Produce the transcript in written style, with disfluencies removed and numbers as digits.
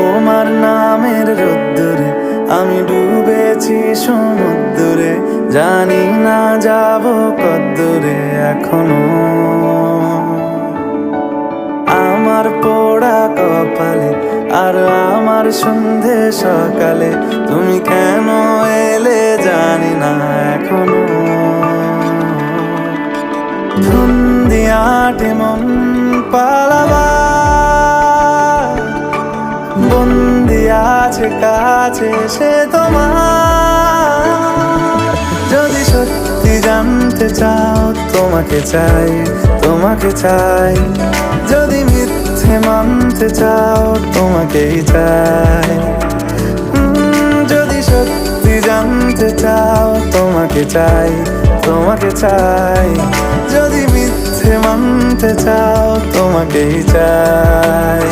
তোমার নামের রোদ্দুরে আমি ডুবেছি সমুদ্রে, জানি না যাব কদ্দুরে এখনো। আমার পোড়া কপালে আর আমার সন্ধে সকালে তুমি কেন এলে জানি না এখনো। ধুন্দিয়াটে মন পালাবার বন্দি আছে কাছে সে তোমার। যদি সত্যি জানতে চাও তোমাকে চাই, তোমাকে চাই। যদি মিথ্যে মানতে চাও তোমাকেই চাই। যদি সত্যি জানতে চাও তোমাকে চাই, তোমাকে চাই। যদি মিথ্যে মানতে চাও তোমাকেই চাই।